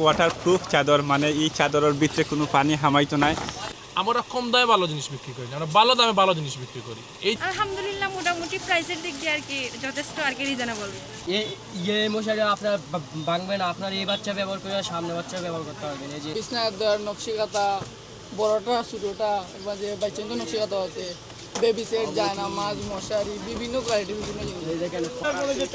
Waterproof চাদর মানে এই চাদরের ভিতরে কোনো পানি হামাইতো নাই। আমরা কম দামে ভালো জিনিস বিক্রি করি না, আমরা ভালো দামে ভালো জিনিস বিক্রি করি। এই আলহামদুলিল্লাহ মোটামুটি প্রাইসের দিক দিয়ে আর কি যথেষ্ট আর কি রিজনেবল। এই মশারি আপনার ভাঙবেন, আপনার এই বাচ্চা ব্যবহার করে সামনে বাচ্চা ব্যবহার করতে পারবেন। এই যে বিছনার নকশিকাতা বড়টা ছোটটা এবার যে বাচ্চাদের নকশিকাতা আছে, বেবি সেট, জায়নামাজ, মশারি, বিভিন্ন কোয়ালিটি বিভিন্ন জিনিস।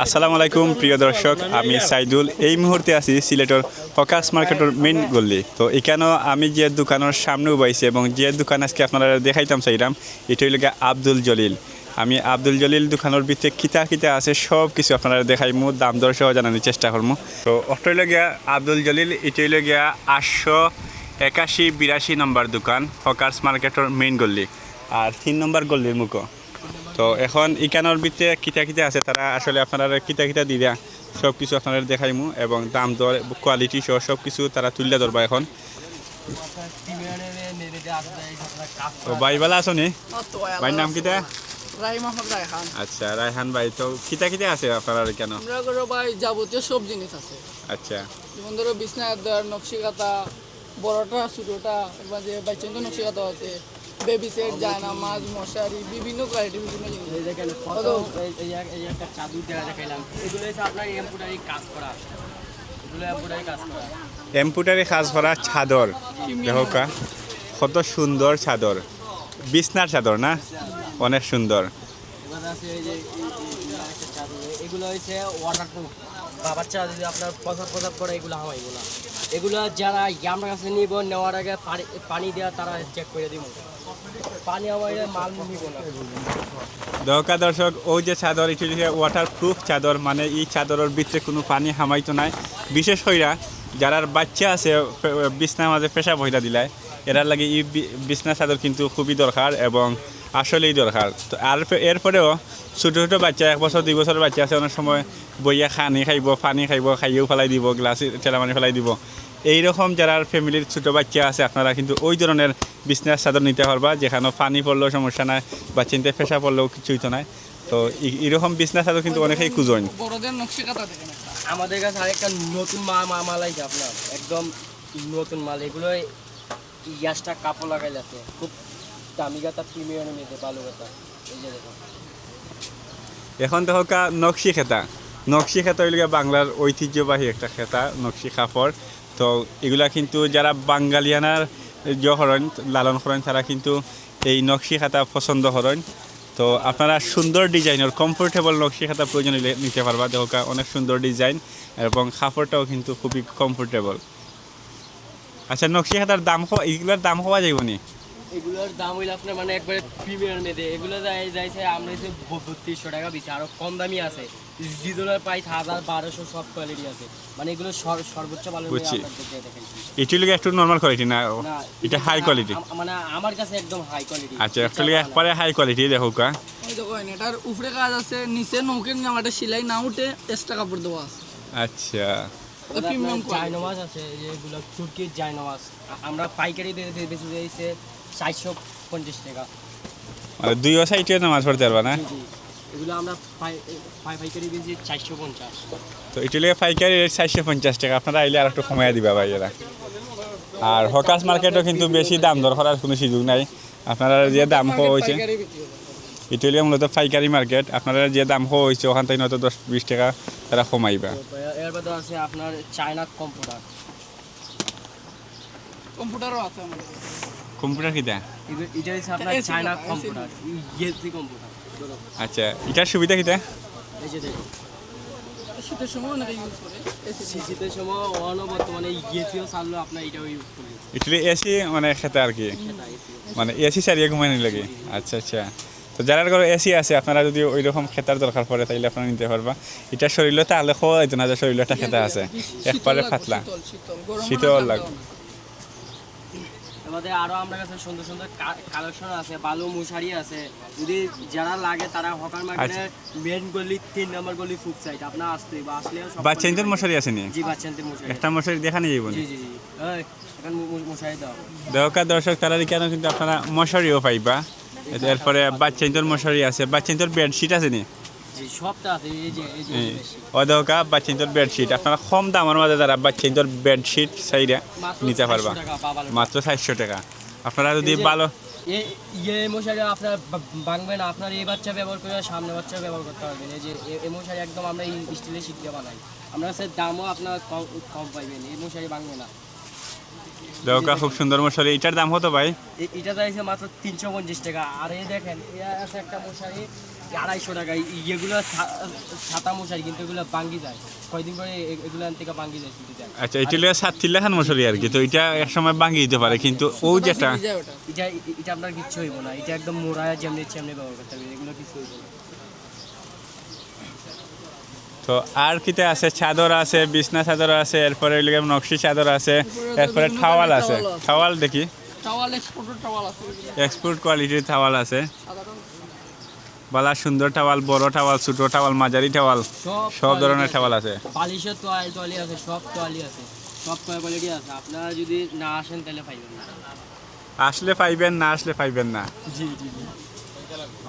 আসসালামু আলাইকুম প্রিয় দর্শক, আমি সাইদুল। এই মুহূর্তে আছি সিলেটের হকার্স মার্কেটের মেইন গল্লি। তো এখানেও আমি যে দোকানের সামনে উবাইছি এবং যে দোকান আজকে আপনারা দেখাইতাম চাইলাম, এটা হইল আব্দুল জলিল। আমি আব্দুল জলিল দোকানের ভিতরে কিতা আছে সব কিছু আপনারা দেখাইমু, দাম দর সহ জানানোর চেষ্টা করবো। তো অটো হইল গিয়া আব্দুল জলিল, এটা হইল গিয়া 881-82 নম্বর দোকান, হকার্স মার্কেটের মেইন গল্লি আর 3 নম্বর গল্লির মুখো। তো এখন ইকানোর ভিতরে কিতা আছে তারা আসলে আপনারা কিতা দিয়া সব কিছু আপনারা দেখাইমু এবং দাম দর কোয়ালিটি সহ সব কিছু তারা তুলে ধরবা এখন। তো ভাই ভালো আছো নি? ভাইয়ের নাম কিতা? রায়হান। আচ্ছা রায়হান ভাই, তো কিতা আছে আপনারা কেন? আমরা করো ভাই যাবতীয় সব জিনিস আছে। আচ্ছা, যেমন ধরো বিছনার নকশিকাতা বড়টা ছোটটা এবার যে বাচ্চাদের নকশিকাতা আছে, বেবি সেট, জায়নামাজ, মশারি, বিভিন্ন কোয়ালিটি বিভিন্ন জিনিস। এই দেখেন এই একটা চাদর দেখাইলাম, এগুলো হচ্ছে আপনার এমব্রয়ডারি কাজ করা, এগুলো এমব্রয়ডারি কাজ করা, এমপুটারি কাজ করা চাদর। দেখো কা কত সুন্দর চাদর, বিছনার চাদর না, অনেক সুন্দর। এবার আছে এই যে একটা চাদর, এগুলো হচ্ছে ওয়াটারপ্রুফ। বাচ্চা যদি আপনার প্রসাব করে এগুলো হামাইব না। এগুলো যারা আমার কাছে নিব, নেওয়ার আগে পানি দেওয়া তারা চেক করে দিব, পানি আমাদের মাল নিব না। দরকার দর্শক, ওই যে চাদর এটি ওয়াটারপ্রুফ চাদর মানে এই চাদরের ভিতরে কোনো পানি হামাইতো নাই। বিশেষ কইরা যারা বাচ্চা আছে বিছনার মাঝে পেশা বইলা দিলায়, এরার লাগে এই বিছনা চাদর কিন্তু খুবই দরকার এবং আসলেই দরকার। তো আর এরপরেও ছোটো ছোটো বাচ্চা 1 বছর 2 বছরের বাচ্চা আছে, অনেক সময় বইয়া পানি খাইব খাইয়েও ফেলাই দিব, গ্লাস ঠেলামানি ফেলাই দিব। এইরকম যারা ফ্যামিলির ছোটো বাচ্চা আছে আপনারা কিন্তু ওই ধরনের বিছনার চাদর নিতে পারবা, যেখানে পানি পড়লেও সমস্যা নাই বা চিনতে পেশা পড়লেও কিছুই তো নাই। তো এইরকম বিছনার চাদর কিন্তু অনেকেই খুঁজেন। বড়দের নকশিকাতা দেখেন আমাদের কাছে আরেকটা নতুন মাল আছে আপনার, একদম নতুন মাল। এগুলো ইয়াসটা কাপড় লাগাই যাচ্ছে, খুব দামি গাতা, প্রিমিয়াম নিতে ভালো গাতা। এই যে দেখুন, এখন দেখো নকশি খেতা হইল বাংলার ঐতিহ্যবাহী একটা খেতা, নকশি কাপড়। তো এগুলা কিন্তু যারা বাঙালিয়ানার হরেন লালন করেন তারা কিন্তু এই নকশি খাতা পছন্দ করেন। তো আপনারা সুন্দর ডিজাইনের কমফোর্টেবল নকশি খাতা প্রয়োজন নিতে পারবা। দেখো অনেক সুন্দর ডিজাইন এবং কাপড়টাও কিন্তু খুবই কমফোর্টেবল। আচ্ছা, নকশি খাতার দাম এগুলোর দাম হওয়া যাইব নি? এগুলোর দাম হইলে আপনার মানে একবারে প্রিমিয়াম মেদে, এগুলো যাইছে আমরা হচ্ছে 3200 টাকা বেশি, আরও কম দামি আছে। ডিজেলের প্রাইস 1000-1200 সব কোয়ালিটি আছে, মানে এগুলো সর্বোচ্চ ভালো। এটি লিগে একটু নর্মাল কোয়ালিটি না, এটা হাই কোয়ালিটি। মানে আমার কাছে একদম হাই কোয়ালিটি। আচ্ছা, একটু লিগে একবারে হাই কোয়ালিটি। দেখো এই দেখো এটার উপরে কাজ আছে, নিচে নৌকের জামাটা সেলাই না উঠে এক্সট্রা কাপড় দেওয়া আছে। আচ্ছা, প্রিমিয়াম জায়নামাজ আছে, যেগুলো তুর্কির জায়নামাজ আমরা পাইকারি বেশি দিয়েছে 450 টাকা। মানে 2 সাইডে নামাজ পড়তে পারবা না? এগুলো আমরা পাইকারি বেশি 450। তো এটা লিগে পাইকারি রেট 450 টাকা। আপনারা আইলে আর একটু কমাইয়া দিবা ভাই এরা। আর হকার্স মার্কেটও কিন্তু বেশি দাম দর করার কোনো সুযোগ নাই। আপনারা যে দাম হয়েছে, এটা লিগে মূলত পাইকারি মার্কেট, আপনারা যে দাম হয়েছে ওখান থেকে হয়তো 10-20 টাকা তারা কমাইবা। এর বাদে আছে আপনার চায়না কম্পিউটারও আছে আমাদের। কম্পিউটার কিটা? এটা হচ্ছে আপনার চায়না কম্পিউটার, ইএসি কম্পিউটার। আচ্ছা, এটার সুবিধা কিটা? এই যে দেখুন, শীতের সময় অনেকে ইউজ করে, শীতের সময় বর্তমানে ইএসিও চাললো, আপনার এটাও ইউজ করি। এটা এসি মানে খেতে আর কি, মানে এসি সারিয়ে ঘুমাই লাগে। আচ্ছা আচ্ছা, তো যারা ঘরে এসি আছে আপনারা যদি ওই রকম খেতার দরকার পড়ে তাইলে আপনারা নিতে পারবা। এটা শরীরে তাহলে খাওয়া যেত না যে শরীরে একটা খেতা আছে, একবারে ফাতলা শীতল লাগবে। আমাদের আরো আমার কাছে সুন্দর সুন্দর কালেকশন আছে, ভালো মশারি আছে। যদি যারা লাগে তারা হকার মার্কেটের মেইন গলি 3 নম্বর গলি ফুড সাইড আপনারা আসতে বা আসলেও সব বাচ্চাদের মশারি আছে নি? জি, বাচ্চাদের মশারি, একটা মশারি দেখা নিয়ে যাবো। জি জি জি, এখন মশারি দাও দরকার দর্শক, তারা কেন কিন্তু আপনারা মশারিও পাইবা। এরপরে বাচ্চাদের মশারি আছে, বাচ্চাদের বেডশিট আছে নি? জি সবটা আছে এই যে বেশি। অদৌকা বাচ্চাইন্তর বেডশিট আপনারা কম দামের মাঝে যারা বাচ্চাইন্তর বেডশিট সাইডা মাত্র নিতে পারবা 400 টাকা বাবার। মাত্র 400 টাকা। আপনারা যদি এই যে- ভালো এই মশারি আপনার ভাঙবে না, আপনার এই বাচ্চা ব্যবহার করে সামনে বাচ্চা ব্যবহার করতে পারবেন। এই যে এই মশারি একদম আমরা এই স্টিলের শীত দিয়ে বানাই, আমরা স্যার দামও আপনার কম পাইবেন, এই মশারি ভাঙবে না। দৌকা খুব সুন্দর মশারি, এটার দাম কত ভাই? এটা চাইছে মাত্র 350 টাকা। আর এই দেখেন আছে একটা মশারি 250 টাকা। এগুলো ছাতা মশারি, কিন্তু এগুলো ভাঙ্গি যায় কয়দিন পরে, এগুলো থেকে ভাঙ্গি যায় ছুটি যায়। আচ্ছা এটা হলো 7 লাখান মশারি আর কি, তো এটা এক সময় ভাঙি দিতে পারে, কিন্তু ও যেটা যায় ওটা। এটা আপনার কিচ্ছু হইব না, এটা একদম মোড়া যেমনি ব্যবহার করতে হবে, এগুলো কিছু হইব না। তো আর কিতে আছে, চাদর আছে, বিছনা চাদর আছে, এরপরে ওই নকশি চাদর আছে, এরপরে টাওয়াল আছে। টাওয়াল দেখি, টাওয়াল এক্সপোর্টের টাওয়াল আছে এগুলো। এক্সপোর্ট কোয়ালিটির টাওয়াল আছে, সাধারণ বালা সুন্দর টাওয়াল, বড় টাওয়াল, ছোট টাওয়াল, মাঝারি টাওয়াল, সব ধরনের টাওয়াল আছে। বালিশের তোয়ালি আছে, সব তোয়ালি আছে, সব কোয়ালিটি আছে। আপনারা যদি না আসেন তাহলে পাইবেন না। আসলে পাইবেন, না আসলে পাইবেন না। জি জি জি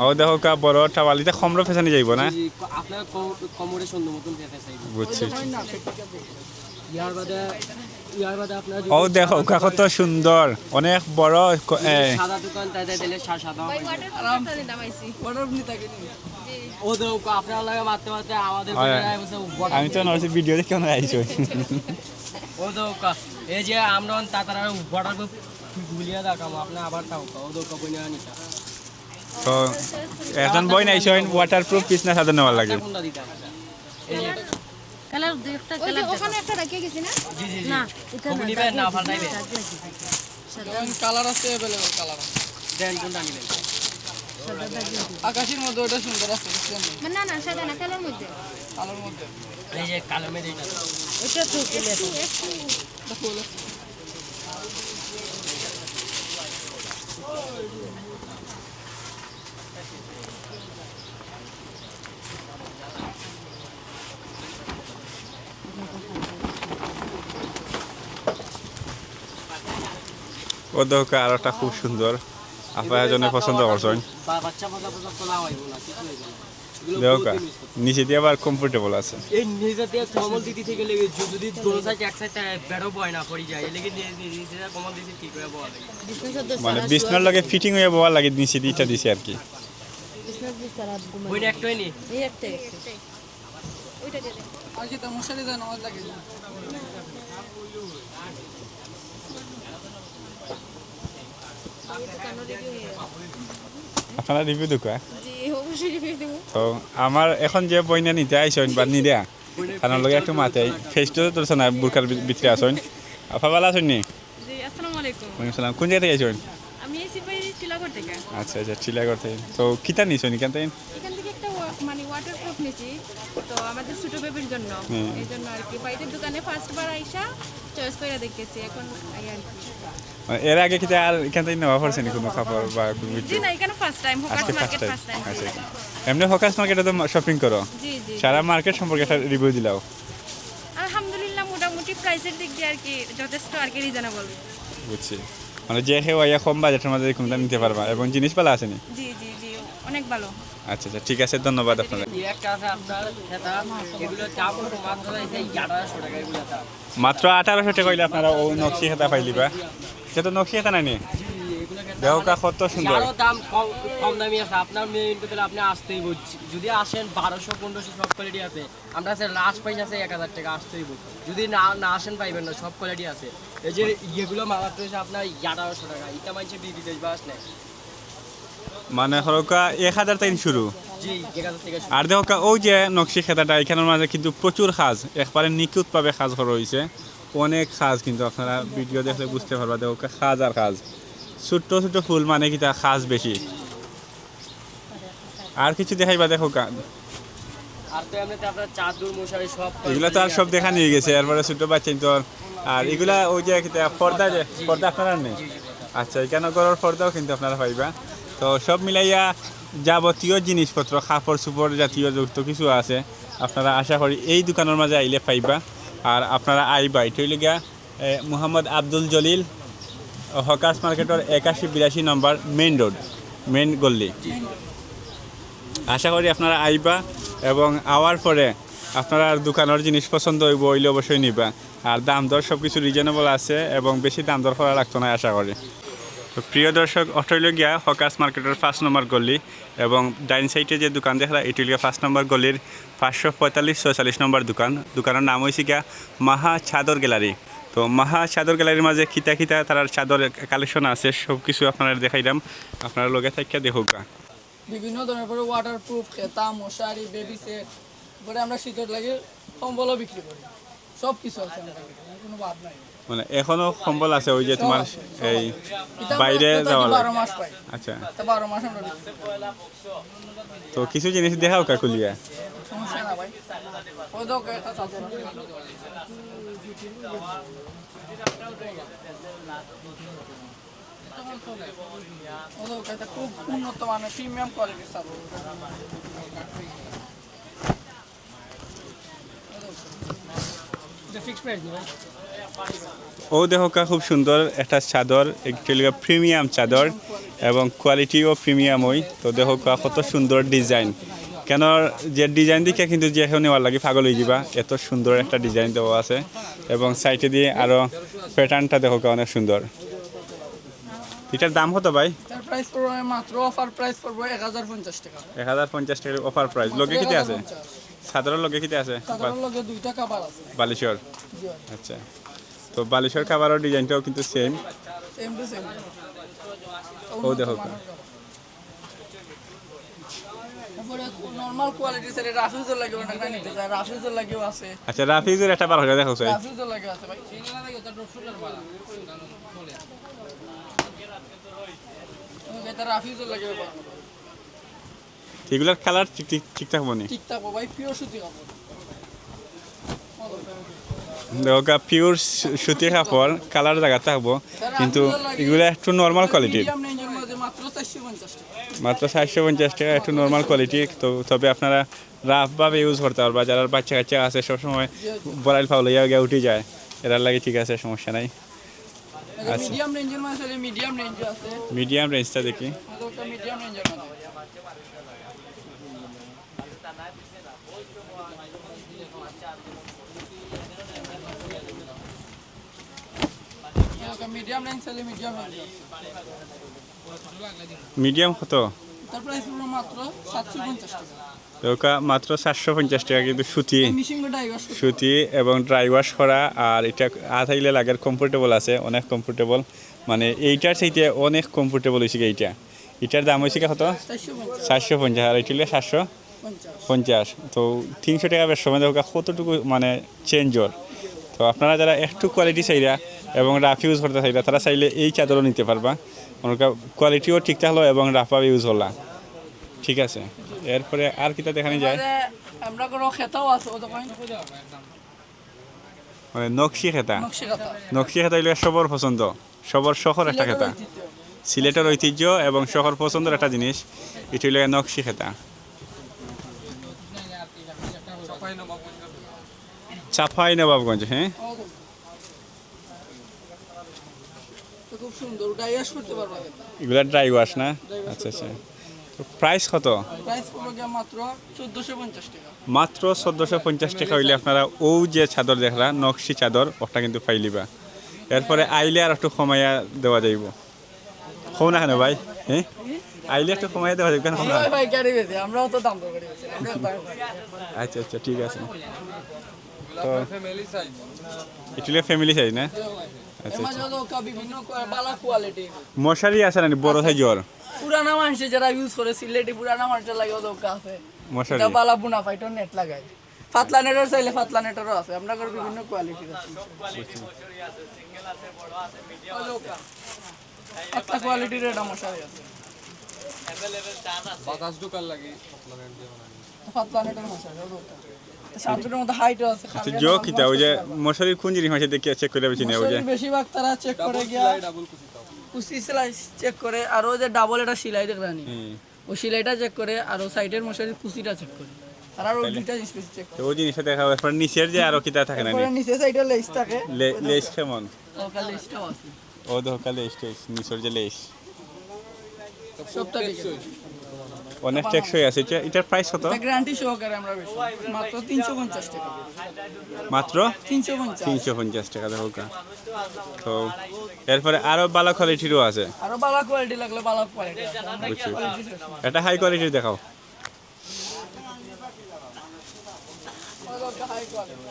ও দেখো কা বড় টাওয়াল, এটা কমরো ফেসানি যাইব না? জি, আপনার কোমরে সুন্দর মতন পেতে চাইবেন। বুঝছি। হয় না প্র্যাকটিক্যাল। ইয়ার বাদে আপনার ও দেখো কা কত সুন্দর, অনেক বড় সাদা দোকান তাই দিলে সাদা ভাই ওয়াটার দিন দামাইছি অর্ডার নিতে থাকে নি। ও দেখো আপনার লাগে মারতে মারতে আমাদের আমি তো নরসি ভিডিও দেখে কেন আইছো। ও দেখো এই যে আমরা তাতারা বর্ডার গুলিয়া দেখাম, আপনি আবার তাও ও দেখো বইনা নিতা তো এখন বই নাই সইন ওয়াটারপ্রুফ বিছনা চাদর নেওয়ার লাগে। কোনটা দিতাম এই যে কালার দুই একটা কালার ওখানে একটা রাখিয়ে গেছি না জি জি না জি এটা কবি নিবেন না ফাটাইবেন, যেমন কালার আছে अवेलेबल কালার আছে। দেন কোনটা নিবেন। আকাশের মধ্যে ওটা সুন্দর আছে বুঝছেন? না না সাদা না কালার মধ্যে কালোর মধ্যে এই যে কালো মেয়ে এইটা এটা তো একটু এটা ফুল আছে। ও দেখো আর একটা খুব সুন্দর, আপনারা জন্য পছন্দ করছেন। বাচ্চা তোলা হইব না, কিছু হইব না। এগুলো দেখো বহুত use করতে। নিচে দিয়ে আবার কমফোর্টেবল আছে। এই নিজে দিয়ে কমল দিতে থেকে লেগে যদি দোনো সাইড এক সাইড বেড়ো বয় না পড়ি যায়, এলেগে নিজে কমল দিতে ঠিক করে বয়া লাগে। মানে বিছনার লাগে ফিটিং হয়ে বওয়ার লাগে নিচে দিটা দিছে আর কি। বইটা একটাই নি ওইটা দিয়ে দেন আর কি তো মশারি দেন আমার লাগে। আপনারা রিভিউ দেখো। জি অবশ্যই রিভিউ দেব তো আমার এখন যে বইনা নিতে আইসেন বা নিদেয়া কারণ লগে একটু মাথায় ফেসটা তো তোরছে না, বুরকার ভিতরে আসেন। আপা ভালো আছেন নি? জি আসসালামু আলাইকুম ওয়ালাইকুম সালাম। কোন জায়গা থেকে আইসেন? আমি এসি ভাই চিলাগড় থেকে আচ্ছা আচ্ছা, চিলাগড় থেকে। তো কিতা নিছেন এখান থেকে? এখান থেকে একটা মানে ওয়াটারপ্রুফ নিয়েছি তো আমাদের ছোট বেবির জন্য, এই জন্য আর কি বাইরের দোকানে ফার্স্ট বার আইসা চয়েস করে দেখতেছি এখন এই আর কি। মানে এর আগে কিতা আর এখান থেকে নেওয়া পড়ছেন কোনো কাপড় বা কোনো জি কিছু? না এখানে ফার্স্ট টাইম হকার্স আজকে first market time. First time আচ্ছা এমনি হকার্স মার্কেটে তো শপিং করো, জি জি সারা মার্কেট সম্পর্কে একটা রিভিউ দিলাও। আলহামদুলিল্লাহ মোটামুটি প্রাইসের দিক দিয়ে আর কি যথেষ্ট আর কি রিজনেবল। বুঝছি, মানে যে কেউ আইয়া কম বাজেটের মধ্যে কোনটা নিতে পারবা এবং জিনিস পালা আসেনি। জি জি জি অনেক ভালো। আচ্ছা আচ্ছা ঠিক আছে, ধন্যবাদ আপনাদের। এই একটা আছে আপনার সেটা, এগুলো দাম মাত্র এই 1800 টাকা এগুলো দাম। মাত্র 1800 টাকা হইলে আপনারা ও নকশি খাতা পাইলিবা। এটা তো নকশি খাতা নাই নি, দেখো কা কত সুন্দর। আরো দাম কম দামি আছে, আপনার মেইন কথা আপনি আসতেই বলছি, যদি আসেন 1200-1500 সব কোয়ালিটি আছে। আমরা স্যার লাস্ট প্রাইস আছে 1000 টাকা, আসতেই বলছি। যদি না আসেন পাইবেন না, সব কোয়ালিটি আছে। এই যে এগুলো মাত্র হচ্ছে আপনার 1800 টাকা, এটা মানছে বিদেশ বাস নেই। মানে হরকা 1000 থেকে শুরু। জি 1000 থেকে শুরু। আর দেখো কা ওই যে নকশি খাতাটা এখানের মাঝে কিন্তু প্রচুর সাজ, একবারে নিখুঁতভাবে সাজ করা হয়েছে, অনেক সাজ, কিন্তু আপনারা ভিডিও দেখলে বুঝতে পারবা। দেখো কা সাজ আর সাজ, ছোট্ট ছোট্ট ফুল মানে কি তা সাজ বেশি। আর কিছু দেখাইবা দেখো কা, আর তো এমনিতে আপনার চাদর মশারি সব এগুলা তো আর সব দেখা নিয়ে গেছে। এরপরে ছোট বাচ্চা তো আর এগুলা ওই যে পর্দা, যে পর্দা আপনারা নেই। আচ্ছা এখানে গড়ের পর্দাও কিন্তু আপনারা পাইবা। তো সব মিলাইয়া যাবতীয় জিনিসপত্র কাপড় চোপড় জাতীয় যুক্ত কিছু আছে, আপনারা আশা করি এই দোকানের মাঝে আইলে পাইবা। আর আপনারা আইবা, এটা হইলে গিয়া মোহাম্মদ আব্দুল জলিল হকার্স মার্কেটের 8182 নম্বর মেইন রোড, মেইন গল্লি। আশা করি আপনারা আইবা, এবং আওয়ার পরে আপনারা দোকানের জিনিস পছন্দ হইব হইলে অবশ্যই নিবা। আর দাম দর সব কিছু রিজনেবল আছে এবং বেশি দাম দর করা লাগতো না আশা করি। তো প্রিয় দর্শক, অস্ট্রেলিয়া হকার্স মার্কেটের 5 নম্বর গলি এবং ডাইন সাইডে যে দোকান দেখলা এটি হলো 5 নম্বর গলির 545-46 নম্বর দোকান। দোকানের নাম হয়েছে গিয়া মাহা চাদর গ্যালারি। তো মাহা চাদর গ্যালারির মাঝে খিতা খিতা তার চাদর কালেকশন আছে, সব কিছু আপনারা দেখাইলাম, আপনারা লগে থাকিয়া দেখুক। বিভিন্ন ধরনের পরে ওয়াটারপ্রুফ খেতা মশারি বেবি সেট পরে আমরা শীতের লাগে কম্বলও বিক্রি করি, সব কিছু আছে আমাদের এখানে, কোনো বাদ নাই। মানে এখনো কম্বল আছে ওই যে তোমার এই এটা বাইরে আমরা যাওয়া 12 মাস পাই, আচ্ছা। তা 12 মাস আমরা বিক্রি করি। তো কিছু জিনিস দেখাও কাকুলিয়া। সমস্যা না ভাই, ওই দাও একটা চাদর ওদের একটা খুব উন্নত মানের প্রিমিয়াম কোয়ালিটির চাদর। ও দেখো কা খুব সুন্দর একটা চাদর, একচুয়ালি প্রিমিয়াম চাদর এবং কোয়ালিটিও প্রিমিয়াম ওই। তো দেখো কা কত সুন্দর ডিজাইন, কেন যে ডিজাইন দিকে কিন্তু যে এখন নেওয়ার লাগে পাগল হয়ে যাবা, এত সুন্দর একটা ডিজাইন দেওয়া আছে এবং সাইডে দিয়ে আরও প্যাটার্নটা দেখো কা অনেক সুন্দর। এটার দাম কত ভাই? এটার প্রাইস পড়বে মাত্র অফার প্রাইস পড়বে 1050 টাকা। 1050 টাকার অফার প্রাইস। লগে কিতে আছে? চাদরের লগে কিতে আছে? চাদরের লগে দুইটা কভার আছে। বালিশর। জি আচ্ছা, তো বালিশর খাবারের ডিজাইনটাও কিন্তু সেম। Same to same. ও দেখো তারপরে নরমাল কোয়ালিটি স্যার রাফিজের লাগে ওটা না নিতে চাই, রাফিজের লাগেও আছে। আচ্ছা, রাফিজের একটা বার হয়ে দেখো চাই। রাফিজের লাগে আছে ভাই। এটা রাফিজের লাগে ব্যাপার। এগুলোর কালার ঠিক থাকবো নি? ঠিক থাকবো ভাই, পিওর সুতি কাপড়। দেখো পিওর সুতির কাপড়, কালার জায়গা থাকবো, কিন্তু এগুলো একটু নর্মাল কোয়ালিটির। মিডিয়াম রেঞ্জের মধ্যে মাত্র 450 টাকা। মাত্র 450 টাকা, একটু নর্মাল কোয়ালিটি। তো তবে আপনারা রাফভাবে ইউজ করতে পারবা, যারা বাচ্চা কাচ্চা আছে সবসময় বড়াইল ফাউল ইয়া উঠে যায়, এরার লাগে ঠিক আছে, সমস্যা নাই। আচ্ছা, মিডিয়াম রেঞ্জের মধ্যে মিডিয়াম রেঞ্জ আছে। মিডিয়াম রেঞ্জটা দেখি। ওটা মিডিয়াম রেঞ্জের মধ্যে। মিডিয়াম রেঞ্জ আছে, মিডিয়াম রেঞ্জ। মিডিয়াম কত? তার প্রাইস পুরো মাত্র 750 টাকা। ওকা মাত্র 750 টাকা, কিন্তু সুতি, মিশিং ডাইভার সুতি এবং ড্রাই ওয়াশ করা। আর এটা আথাইলে লাগার কমফোর্টেবল আছে, অনেক কমফোর্টেবল, মানে এইটার চাইতে অনেক কমফোর্টেবল হয়েছে এইটা। এটার দাম হয়েছে কত? 450, আর এটা 750। তো 300 টাকা বেশ সময় দেখো কতটুকু মানে চেঞ্জর। তো আপনারা যারা একটু কোয়ালিটি চাইরা এবং রাফ ইউজ করতে চাইরা, তারা চাইলে এই চাদরও নিতে পারবা। ওনার কোয়ালিটিও ঠিক থাকলো এবং রাফাও ইউজ হলা, ঠিক আছে। এরপরে আর কিটা দেখানো যায়? আমরা কোনো খেতাও আছে ও দোকান, মানে নকশি খেতা। নকশি খেতা। নকশি খেতা হইলে সবার পছন্দ, সবার শখের একটা খেতা, সিলেটের ঐতিহ্য এবং শহর পছন্দের একটা জিনিস। এটা হইলে নকশি খেতা। চাপাই নবাবগঞ্জ, হ্যাঁ। খুব সুন্দর, ডাইভার করতে পারবা এটা। এগুলা ড্রাই ওয়াশ না? আচ্ছা আচ্ছা। তো প্রাইস কত? প্রাইস পড়বে মাত্র 1450 টাকা। মাত্র 1450 টাকা হইলে আপনারা ও যে চাদর দেখলা নকশি চাদর, ওটা কিন্তু পাইলিবা। এরপরে আইলে আর একটু কমাইয়া দেওয়া যাইব। কম না কেন ভাই? হ্যাঁ, আইলে একটু কমাইয়া দেওয়া যাবে কেন? ভাই ভাই গাড়ি বেচে, আমরাও তো দাম দর করে বেচি। আচ্ছা আচ্ছা, ঠিক আছে। তো এটা ফ্যামিলি সাইজ না? আচ্ছা এমা আচ্ছা। যত বিভিন্ন বালা কোয়ালিটি মশারি আছে না বড় সাইজর? পুরানা মানুষে যারা ইউজ করে সিলেটি পুরানা মানুষের লাগে ওদের আছে। মশারি এটা বালা বুনা ফাইটো নেট লাগায়। পাতলা নেটের চাইলে পাতলা নেটেরও আছে। আমরা করে বিভিন্ন কোয়ালিটির আছে। পাতলা কোয়ালিটির এটা মশারি আছে। বাতাস ঢোকার লাগে পাতলা নেটের মশারি ওটা। সামনের মধ্যে হাইটও আছে। আচ্ছা, জো কিটা ওই যে মশারির কোন জিনিস মাঝে দেখি চেক করে বেশি না? ওই যে বেশিরভাগ তারা চেক করে গিয়া ডাবল কুচি দাও। কুচি সেলাই চেক করে, আর ওই যে ডাবল এটা সেলাই দেখলানি ওই সেলাইটা চেক করে, আর ও সাইডের মশারির কুচিটা চেক করে, আর ওই দুইটা জিনিস বেশি চেক করে। ওই জিনিসটা দেখা এরপর নিচের যে আরো কিটা থাকে না? পরে নিচে সাইডে লেস থাকে, লেস কেমন? ওটা লেসটাও আছে। ও দেখো লেস নিচের যে লেস সবটা দেখে অনেক টেকসই আছে। এটার প্রাইস কত? গ্যারান্টি সহকারে আমরা বেশি মাত্র 350 টাকা, মাত্র 350। 350 টাকা দেখো কা। তো এরপরে আরো ভালো কোয়ালিটিরও আছে। আরো ভালো কোয়ালিটি লাগলে ভালো কোয়ালিটি আছে। বুঝছি, এটা হাই কোয়ালিটির দেখাও। হাই কোয়ালিটি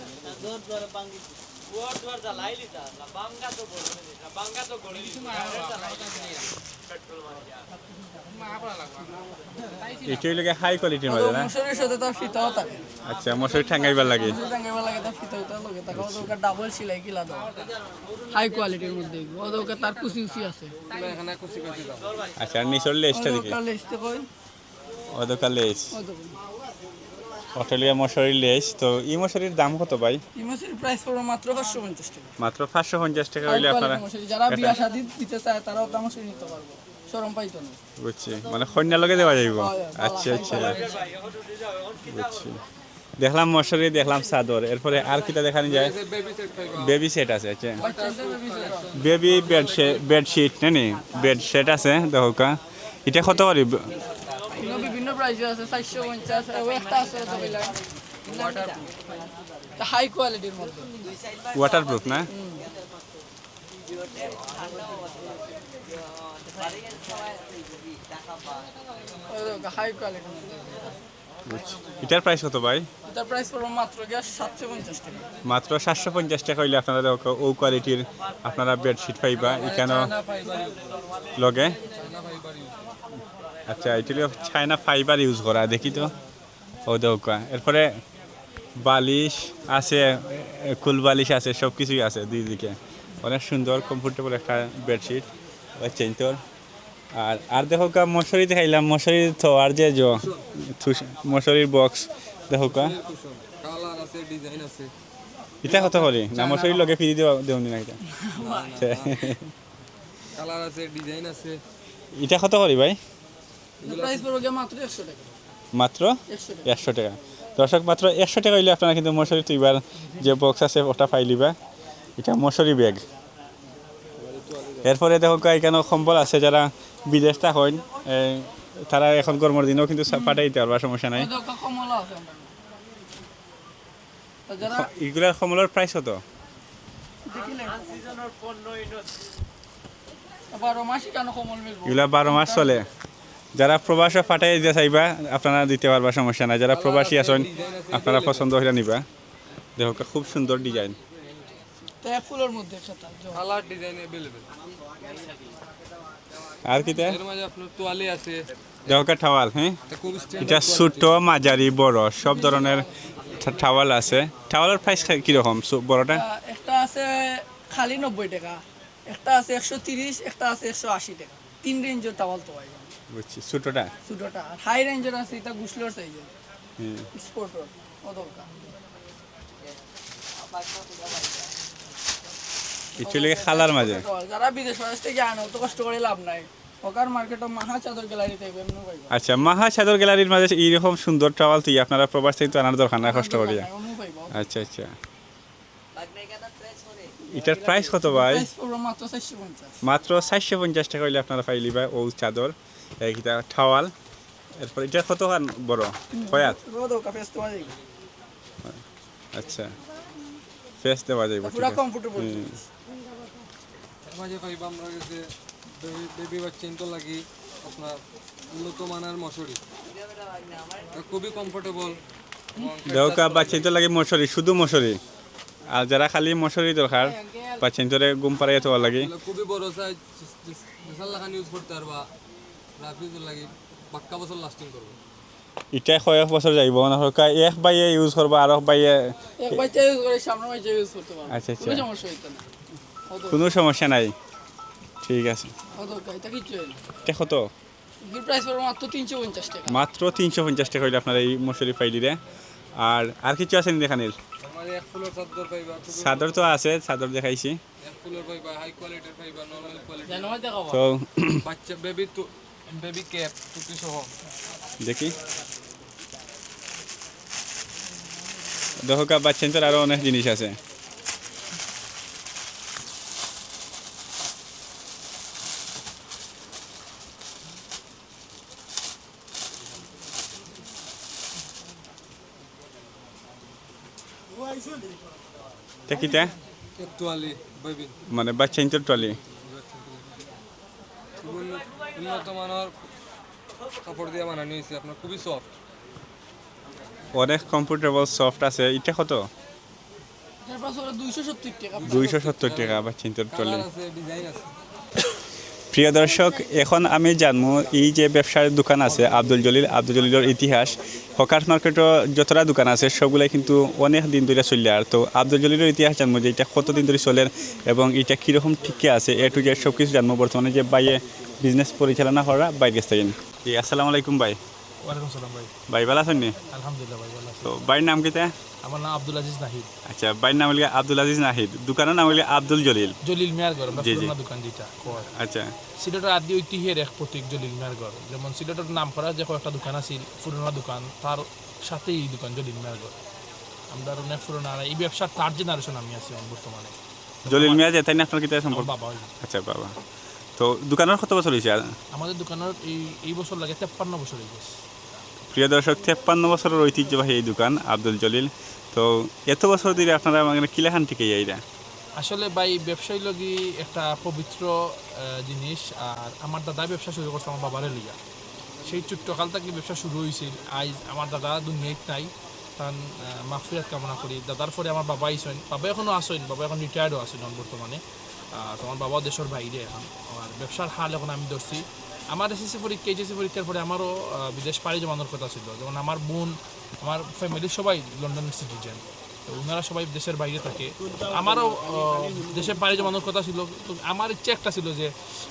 এটা হইলে হাই কোয়ালিটির মাঝে না? মশারির সাথে তার ফিতাও থাকে, আচ্ছা, মশারি ঠাঙ্গাইবার লাগে। টাঙ্গাইবার লাগে তার ফিতাও লাগে, তাকে ওদের ডাবল সেলাই কিলা দাও হাই কোয়ালিটির মধ্যে ওদের তার কুচি কুচি আছে। আচ্ছা, আর নিচের লেজটা দেখি, ওদের লেসতে কই ওদকা লেজ, ওদের অস্ট্রেলিয়া মশারির লেজ। তো এই মশারির দাম কত ভাই? এই মশারির প্রাইস পড়বে মাত্র 550 টাকা। মাত্র 550 টাকা হাই হইলে আপনারা, কোয়ালিটির মশারি, যারা বিয়া শাদী দিতে চায় তারাও তা মশারি নিতে পারবে, শরম পাইতো না। বুঝছি, মানে কন্যা লগে দেওয়া যাইব। হয়, আচ্ছা আচ্ছা, বুঝছি। দেখলাম মশারি, দেখলাম চাদর, এরপরে আর কিটা দেখানো যায়? বেবি সেট আছে। আচ্ছা, বাচ্চাদের বেবি সেট আছে। বেবি বেডশিট নানি, বেড সেট আছে দেখো কা। এটা কত করে? এগুলো বিভিন্ন প্রাইসে আছে, 450 একটা আছে তো কইলা হাই কোয়ালিটির মধ্যে। ওয়াটারপ্রুফ না? হাই কোয়ালিটির মধ্যে বুঝছি। এটার প্রাইস কত ভাই? এটার প্রাইস পড়বে মাত্র 750 টাকা। মাত্র 750 টাকা হইলে আপনারা দেখো ও কোয়ালিটির আপনারা বেডশিট পাইবা এখানে লগে। আচ্ছা, এটা চায়না ফাইবার ইউজ করা, দেখি তো। ও দেখো, এরপরে বালিশ আছে, কুল বালিশ আছে, সব কিছুই আছে দুই দিকে। অনেক সুন্দর কমফোর্টেবল একটা বেডশিট চেঞ্জর। আর দেখো কা, মশারি দেখাইলাম, মশারি তো আর যে মশারির বক্স দেখো কা। কালার আছে, ডিজাইন আছে। এটা কত করি না? মশারির লগে ফিরি দেওনি না এটা? কালার আছে, ডিজাইন আছে। এটা কত করি ভাই? প্রাইস পড়বে মাত্র 100 টাকা। মাত্র 100 টাকা। 100 টাকা। দর্শক, মাত্র 100 টাকা হইলে আপনারা কিন্তু মশারি তুইবার যে বক্স আছে ওটা পাইলিবা। এটা মশারি ব্যাগ। এরপরে দেখো এখানে কম্বল আছে, যারা বিদেশ থাকেন তারা এখন গরমের দিনেও কিন্তু পাঠাই দিতে পারবা, সমস্যা নাই। ওদের কমলা আছে আমাদের। তো যারা এগুলার কম্বলের প্রাইস কত? দেখিলে 12 মাসই কেন কমল মিলবো। এগুলা 12 মাস চলে। যারা প্রবাসে পাঠাই দিতে চাইবা আপনারা দিতে পারবা, সমস্যা নাই। যারা প্রবাসী আছেন আপনারা পছন্দ হইলে নিবা। দেখো খুব সুন্দর ডিজাইন। তো এক ফুলের মধ্যে একসাথে কালার ডিজাইন अवेलेबल। আর কিতে এর মাঝে আপনার তোয়ালে আছে। দেখো টাওয়াল, হ্যাঁ, এটা খুব এটা ছোট, মাঝারি, বড় সব ধরনের টাওয়াল আছে। টাওয়ালের প্রাইস কিরকম বড়টা? একটা আছে খালি 90 টাকা, একটা আছে 130, একটা আছে 180 টাকা। তিন রেঞ্জের টাওয়াল তো হয়। বুঝছি, ছোটটা। ছোটটা আর হাই রেঞ্জের আছে, এটা গুসলোর সাইজের হুম। স্পোর্টর ওদলকা। কিছু লেগে খালার মাঝে। যারা বিদেশ থেকে আনে অত কষ্ট করে লাভ নাই। ওকার মার্কেটে মাহা চাদর গ্যালারি থেকে এমন পাইবা। আচ্ছা, মাহা চাদর গ্যালারির মাঝে এইরকম সুন্দর টাওয়াল তুই আপনারা প্রবাস থেকে তো আনার দরকার না, কষ্ট করিয়া। এমন পাইবা। আচ্ছা আচ্ছা, এটার প্রাইস কত ভাই? প্রাইস পড়বে মাত্র 450। মাত্র 450 টাকা হইলে আপনারা পাইলিবা ও চাদর, এইটা টাওয়াল। এরপর এটা কত বড় কয়াত? ওদলকা ফেস তো যাইব। আচ্ছা, ফেস দেওয়া যাইব, ঠিক পুরো আছে। কমফোর্টেবল। এর মাঝে পাইবা আমরা কাছে বেবি বাচ্চা তো লাগি আপনার উন্নত মানের মশারি। এটা খুবই কমফোর্টেবল। দেওকা বাচ্চাইতে লাগে মশারি, শুধু মশারি। আর যারা খালি মশারি দরকার বাচ্চাইতরে ঘুম পাড়াইয়া তো লাগে। এগুলো খুবই বড় সাইজ, বিশাল লাগান ইউজ করতে পারবা। রাফিজ লাগি পাক্কা বছর লাস্টিং করবে। এটা কয়েক বছর যাইব না, এক বাইয়ে ইউজ করবা আর এক বাইয়ে। এক বাচ্চা ইউজ করে সামনে বাচ্চা ইউজ করতে পারবে। আচ্ছা আচ্ছা, কোনো সমস্যা হইতো না। কোনো সমস্যা নাই, ঠিক আছে। ওদলকা এটা কি চলে? এটা কত? এর প্রাইস পড়বে মাত্র 350 টাকা। মাত্র 350 টাকা হইলে আপনারা এই মশারি পাইলিরে। আর কিছু আছে নি দেখানির? আমাদের এক ফুলের চাদর পাইবা, চাদর তো আছে, চাদর দেখাইছি। এক ফুলের পাইবা, হাই কোয়ালিটির পাইবা, নরমাল কোয়ালিটি। জানো দেখাবো। তো বাচ্চা বেবি ক্যাপ টুপি সহ। দেখি, দেখো বাচ্চাইতর আরো অনেক জিনিস আছে। এটা কিটা একটুয়ালি বেবি মানে বাচ্চা ইন্টার ট্রলি উন্নত মানের কাপড় দিয়ে বানানো হয়েছে আপনার খুবই সফট অনেক কমফোর্টেবল সফট আছে এটা কত এটার প্রাইস হলো 270 টাকা 270 টাকা বাচ্চা ইন্টার ট্রলি কালার আছে ডিজাইন আছে প্রিয় দর্শক এখন আমি জানবো এই যে ব্যবসার দোকান আছে আব্দুল জলিলের ইতিহাস হকার মার্কেটও যতটা দোকান আছে সবগুলাই কিন্তু অনেক দিন ধরে চলে আর তো আব্দুল জলিলের ইতিহাস জানবো যে এটা কতদিন ধরে চলে এবং এটা কীরকম ঠিকই আছে এ টু জেড সব কিছু জানবো বর্তমানে যে বাইরে বিজনেস পরিচালনা করা বাইরে গেছে থাকেন আসসালামু আলাইকুম ভাই ওয়ালাইকুম সালাম ভাই ভাই ভালো আছেন নি আলহামদুলিল্লাহ ভাই ভালো আছি তো ভাইয়ের নাম কিতা আমার নাম আব্দুল আজিজ নাহিদ আচ্ছা ভাইয়ের নাম হলে আব্দুল আজিজ নাহিদ দোকানের নাম হলে আব্দুল জলিল জলিল মিয়ার ঘর আমরা জি, জি। পুরোনো দোকান যেটা কয় আচ্ছা সিলেটের আদি ঐতিহ্যের এক প্রতীক জলিল মিয়ার ঘর যেমন সিলেটের নাম করা যে কয়েকটা দোকান আছে পুরোনো দোকান তার সাথেই এই দোকান জলিল মিয়ার ঘর আমরা অনেক পুরোনো আর এই ব্যবসার থার্ড জেনারেশন আমি আছি এখন বর্তমানে জলিল মিয়া যে তাই না আপনার কিতা আমার সম্পর্ক বাবা হইলো। আচ্ছা বাবা তো দোকানের কত বছর হয়েছে আমাদের দোকানের এই বছর লাগে 53 বছর হয়ে গেছে প্রিয় দর্শক 53 বছরের ঐতিহ্যবাহী এই দোকান আব্দুল জলিল তো এত বছর ধরে আপনারা মানে কিলাখান থেকে এইটা আসলে ভাই ব্যবসায়ী লগি একটা পবিত্র জিনিস আর আমার দাদা ব্যবসা শুরু করছে আমার বাবারে লইয়া সেই ছোট্টকাল থেকে ব্যবসা শুরু হয়েছিল আজ আমার দাদা দুনিয়ায় নাই তার মাফিয়াত কামনা করি দাদার পরে আমার বাবা আইসেন বাবা এখনও আসেন বাবা এখন রিটায়ার্ডও আছেন বর্তমানে তোমার বাবা দেশের বাইরে এখন আর ব্যবসার হাল এখন আমি ধরছি আমার এসএসসি পরীক্ষা এইচএসসি পরীক্ষার পরে আমারও বিদেশ পাড়ি জমানোর কথা ছিল যেমন আমার বোন আমার ফ্যামিলির সবাই লন্ডন সিটিজেন তো ওনারা সবাই দেশের বাইরে থাকে আমারও দেশে পাড়ি জমানোর কথা ছিল তো আমার ইচ্ছে একটা ছিল যে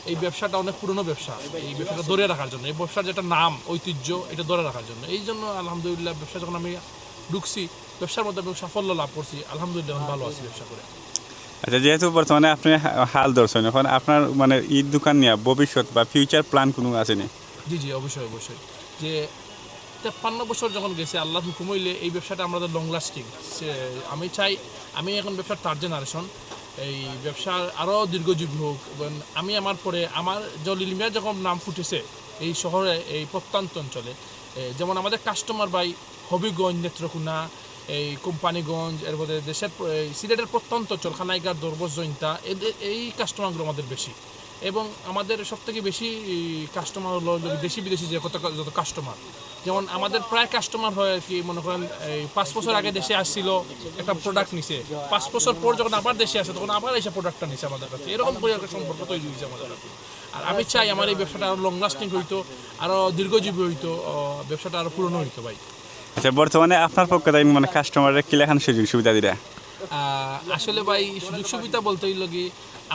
এই ব্যবসাটা অনেক পুরনো ব্যবসা এই ব্যবসাটা ধরে রাখার জন্য এই ব্যবসার যেটা নাম ঐতিহ্য এটা ধরে রাখার জন্য এই জন্য আলহামদুলিল্লাহ ব্যবসা যখন আমি ঢুকছি ব্যবসার মধ্যে আমি সাফল্য লাভ করছি আলহামদুলিল্লাহ এখন ভালো আছি ব্যবসা করে আচ্ছা যেহেতু বর্তমানে আপনি হাল ধরছেন এখন আপনার মানে ঈদ দোকান নিয়ে ভবিষ্যৎ বা ফিউচার প্ল্যান কোনো আছে নি জি জি অবশ্যই অবশ্যই যে 53 বছর যখন গেছে আল্লাহ হুকুম হইলে এই ব্যবসাটা আমাদের লং লাস্টিং আমি চাই আমি এখন ব্যবসার থার্ড জেনারেশন এই ব্যবসার আরও দীর্ঘজীবী হোক এবং আমি আমার পরে আমার জলিল মিয়া যখন নাম ফুটেছে এই শহরে এই প্রত্যন্ত অঞ্চলে যেমন আমাদের কাস্টমার বাই হবিগঞ্জ নেত্রকোনা এই কোম্পানিগঞ্জ এর মধ্যে দেশের সিলেটের প্রত্যন্ত অঞ্চল খানাইগার দরবজ জৈন্তা এই কাস্টমারগুলো আমাদের বেশি এবং আমাদের সবথেকে বেশি কাস্টমার হলো দেশি বিদেশি যে যত কাস্টমার যেমন আমাদের প্রায় কাস্টমার হয় আর কি মনে করেন এই 5 বছর আগে দেশে আসছিল একটা প্রোডাক্ট নিছে 5 বছর পর যখন আবার দেশে আসে তখন আবার এসে প্রোডাক্টটা নিছে আমাদের কাছে এরকম করে একটা সম্পর্ক তৈরি হয়েছে আমাদের কাছে আর আমি চাই আমার এই ব্যবসাটা আরও লং লাস্টিং হইতো আরও দীর্ঘজীবী হইতো ব্যবসাটা আরও পুরনো হইতো ভাই আচ্ছা বর্তমানে আপনার পক্ষে তাই মানে কাস্টমারের কিলাখান সুযোগ সুবিধা দিরা আসলে ভাই সুযোগ সুবিধা বলতে হইল কি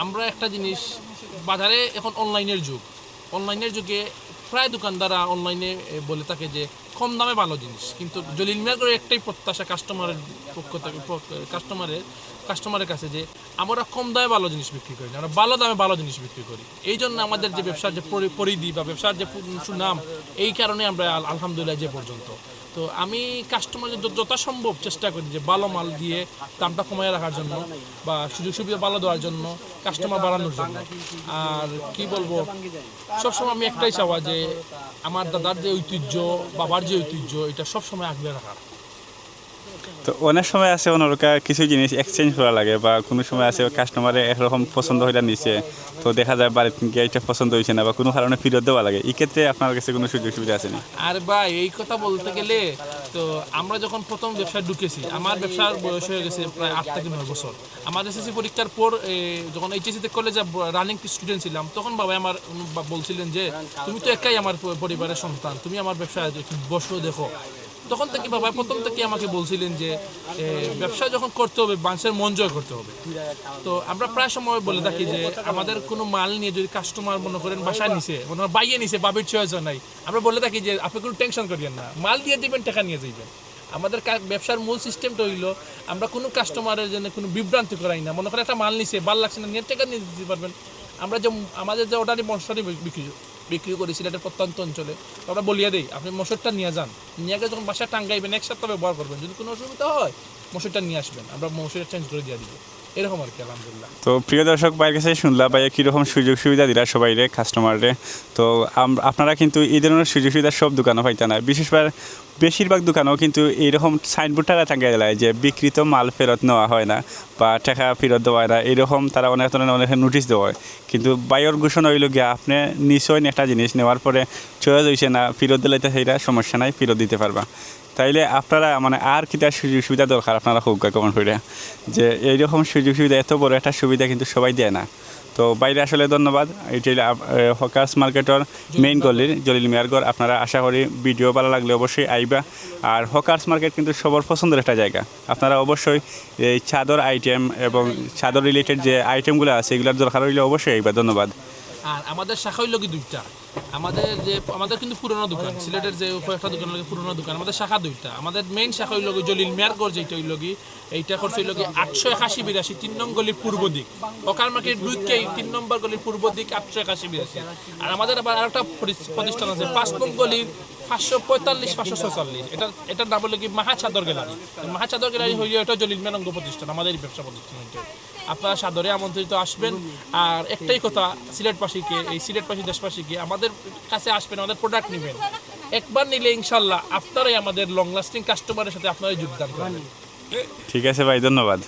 আমরা একটা জিনিস বাজারে এখন অনলাইনের যুগে প্রায় দোকানদাররা অনলাইনে বলে থাকে যে কম দামে ভালো জিনিস কিন্তু জলিল মিয়ার করে একটাই প্রত্যাশা কাস্টমারের পক্ষ থেকে কাস্টমারের কাছে যে আমরা কম দামে ভালো জিনিস বিক্রি করি না আমরা ভালো দামে ভালো জিনিস বিক্রি করি এই জন্য আমাদের যে ব্যবসার যে পরিধি বা ব্যবসার যে সুনাম এই কারণে আমরা আলহামদুলিল্লাহ যে পর্যন্ত তো আমি কাস্টমারের যথাসম্ভব চেষ্টা করি যে ভালো মাল দিয়ে দামটা কমায় রাখার জন্য বা সুযোগ সুবিধা ভালো দেওয়ার জন্য কাস্টমার বাড়ানোর জন্য আর কি বলবো সবসময় আমি একটাই চাওয়া যে আমার দাদার যে ঐতিহ্য বাবার যে ঐতিহ্য এটা সবসময় আগলে রাখা তো অনেক সময় আছে ওনারা কিছু জিনিস এক্সচেঞ্জ করা লাগে বা কোনো সময় আছে কাস্টমারে একরকম পছন্দ হয়ে নিছে তো দেখা যায় বাড়িতে গিয়ে এটা পছন্দ হয়েছে না বা কোনো কারণে ফেরত দেওয়া লাগে এই ক্ষেত্রে আপনার কাছে কোনো সুযোগ সুবিধা আছে না আর ভাই এই কথা বলতে গেলে তো আমরা যখন প্রথম ব্যবসায় ঢুকেছি আমার ব্যবসার বয়স হয়ে গেছে প্রায় 8 থেকে 9 বছর আমার এসএসসি পরীক্ষার পর যখন এইচএসসিতে কলেজে রানিং স্টুডেন্ট ছিলাম তখন বাবা আমার বলছিলেন যে তুমি তো একাই আমার পরিবারের সন্তান তুমি আমার ব্যবসায় বসো দেখো তখন থেকে বাবা প্রথম থেকে আমাকে বলছিলেন যে ব্যবসা যখন করতে হবে মানুষের মন জয় করতে হবে তো আমরা প্রায় সময় বলে থাকি যে আমাদের কোনো মাল নিয়ে যদি কাস্টমার মনে করেন বাসায় নিছে মনে হয় বাইয়ে নিছে বাবির চয়েস নাই আমরা বলে থাকি যে আপনি কোনো টেনশন করিয়েন না মাল দিয়ে দিবেন টাকা নিয়ে যাইবেন আমাদের ব্যবসার মূল সিস্টেমটা হইলো আমরা কোনো কাস্টমারের জন্য কোনো বিভ্রান্তি করাই না মনে করেন একটা মাল নিছে ভালো লাগছে না নিয়ে টাকা নিয়ে দিতে পারবেন আমরা যে আমাদের যে অর্ডারি মশলারি বিক্রি করি সিলেটের প্রত্যন্ত অঞ্চলে আমরা বলিয়ে দিই আপনি মশরটা নিয়ে যান নিয়ে গিয়ে যখন বাসায় টাঙ্গাইবেন এক সপ্তাহ ব্যবহার করবেন যদি কোনো অসুবিধা হয় মশরটা নিয়ে আসবেন আমরা মশরটা চেঞ্জ করে দিয়ে দিব এরকম আর কি আলহামদুলিল্লাহ। তো প্রিয় দর্শক ভাইয়ের কাছে শুনলাম ভাইয়া কীরকম সুযোগ সুবিধা দিলা সবাইরে কাস্টমাররে। তো আপনারা কিন্তু এই ধরনের সুযোগ সুবিধা সব দোকানও পাইতে না, বেশিরভাগ দোকানেও কিন্তু এইরকম সাইনবোর্ড টাকা টাঙ্গা দেয় যে বিকৃত মাল ফেরত নেওয়া হয় না বা টাকা ফেরত দেওয়া হয় না, এইরকম তারা অনেক ধরনের অনেক নোটিশ দেওয়া হয়। কিন্তু বাইরের ঘোষণা হইল গিয়া আপনি নিশ্চয়ই একটা জিনিস নেওয়ার পরে চয়েস হয়েছে না, ফেরত দিলে তো সেইটা সমস্যা নাই, ফেরত দিতে পারবা। তাইলে আপনারা মানে আর কি তার সুযোগ সুবিধা দরকার আপনারা হোক কমেন্ট করে, যে এইরকম সুযোগ সুবিধা এত বড় একটা সুবিধা কিন্তু সবাই দেয় না। তো বাইরে আসলে ধন্যবাদ। এটি হকার্স মার্কেটের মেইন গলির জলিল মিয়ার ঘর। আপনারা আশা করি ভিডিও ভালো লাগলে অবশ্যই আইবা। আর হকার্স মার্কেট কিন্তু সবার পছন্দের একটা জায়গা। আপনারা অবশ্যই এই চাদর আইটেম এবং চাদর রিলেটেড যে আইটেমগুলো আছে এগুলোর দরকার হইলে অবশ্যই আইবা। ধন্যবাদ। আর আমাদের শাখা হইল কি দুইটা, আমাদের কিন্তু পুরোনো দোকান, সিলেটের যে কয়েকটা দোকান লাগে পুরোনো দোকান, আমাদের শাখা দুইটা। আমাদের মেইন শাখা হইল কি জলিল মিয়ার ঘর, যেটা হইল কি এইটা করছে হইল কি 881-82 3 নং গলির পূর্ব দিক, হকার মার্কেট ঢুকেই 3 নম্বর গলির পূর্ব দিক 881-82। আর আমাদের আবার আরেকটা প্রতিষ্ঠান আছে 5 নং গলির 545-546, এটার নাম হলো কি মাহা চাদর গ্যালারি। মাহা চাদর গ্যালারি হইলে এটা জলিল মিয়ার অঙ্গ প্রতিষ্ঠান, আমাদের এই ব্যবসা প্রতিষ্ঠান। আপনারা সাদরে আমন্ত্রিত আসবেন। আর একটাই কথা সিলেটবাসীকে, এই সিলেটবাসী দেশবাসীকে, আমাদের কাছে আসবেন, আমাদের প্রোডাক্ট নেবেন। একবার নিলে ইনশাল্লাহ আপনারাই আমাদের লং লাস্টিং কাস্টমারের সাথে আপনারাই যোগদান করবেন। ঠিক আছে ভাই, ধন্যবাদ।